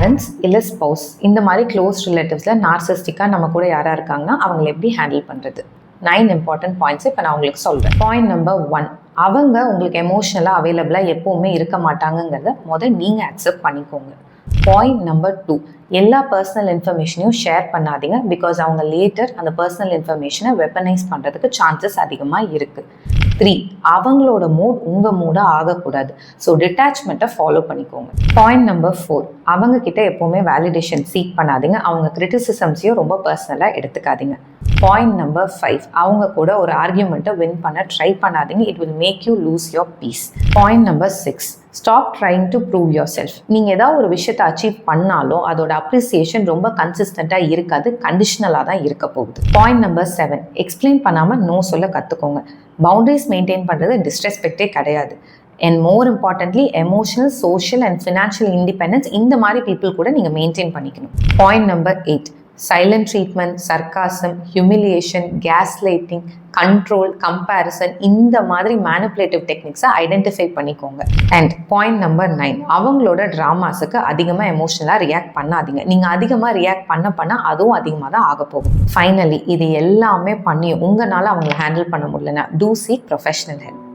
Parents இல்லை spouse இந்த மாதிரி க்ளோஸ் ரிலேட்டிவ்ஸில் நார்சிஸ்டிக்காக நம்ம கூட யாராக இருக்காங்கன்னா அவங்களை எப்படி ஹேண்டில் பண்ணுறது 9 இம்பார்ட்டன்ட் பாயிண்ட்ஸ் இப்போ நான் உங்களுக்கு சொல்கிறேன். பாயிண்ட் நம்பர் 1, அவங்க உங்களுக்கு எமோஷ்னலாக அவைலபிளாக எப்போவுமே இருக்க மாட்டாங்கங்கிறத நீங்கள் அக்செப்ட் பண்ணிக்கோங்க. பாயிண்ட் நம்பர் 2, எல்லா பர்சனல் இன்ஃபர்மேஷனையும் ஷேர் பண்ணாதீங்க. பிகாஸ் அவங்க லேட்டர் அந்த பர்சனல் இன்ஃபர்மேஷனை வெப்பனைஸ் பண்ணுறதுக்கு சான்சஸ் அதிகமாக இருக்குது. 3, அவங்களோட மூட் உங்கள் மூடாக ஆகக்கூடாது. ஸோ டிட்டாச்மெண்ட்டை ஃபாலோ பண்ணிக்கோங்க. பாயிண்ட் நம்பர் 4, அவங்க கிட்ட எப்போவுமே வேலிடேஷன் சீக் பண்ணாதீங்க. அவங்க கிரிட்டிசிசம்ஸையும் ரொம்ப பர்சனலாக எடுத்துக்காதீங்க. பாயிண்ட் நம்பர் 5, அவங்க கூட ஒரு ஆர்கியூமெண்ட்டை வின் பண்ண ட்ரை பண்ணாதீங்க. It will make you lose your peace. Point number 6, stop trying to prove yourself. நீங்கள் ஏதாவது ஒரு விஷயத்தை அச்சீவ் பண்ணாலும் அதோட அப்ரிசியேஷன் ரொம்ப கன்சிஸ்டண்ட்டாக இருக்காது, கண்டிஷனலாக தான் இருக்க போகுது. பாயிண்ட் நம்பர் 7, எக்ஸ்பிளைன் பண்ணாமல் நோ சொல்ல கற்றுக்கோங்க. பவுண்டரிஸ் மெயின்டைன் பண்ணுறது டிஸ்ரெஸ்பெக்டே கிடையாது. And more importantly emotional, social and financial independence இந்த மாதிரி பீப்புள் கூட நீங்கள் மெயின்டைன் பண்ணிக்கணும். Point number 8, silent treatment, sarcasm, humiliation, gaslighting, control, comparison இந்த மாதிரி மேனிப்புலேட்டிவ் டெக்னிக்ஸை ஐடென்டிஃபை பண்ணிக்கோங்க. அண்ட் பாயிண்ட் நம்பர் 9, அவங்களோட ட்ராமாஸுக்கு அதிகமாக எமோஷனலாக ரியாக்ட் பண்ணாதீங்க. நீங்கள் அதிகமாக ரியாக்ட் பண்ண அதுவும் அதிகமாக தான் ஆக போகும். ஃபைனலி இது எல்லாமே பண்ணி உங்களால் அவங்கள ஹேண்டில் பண்ண முடியலன்னா டூ சீக் ப்ரொஃபஷனல் ஹெல்ப்.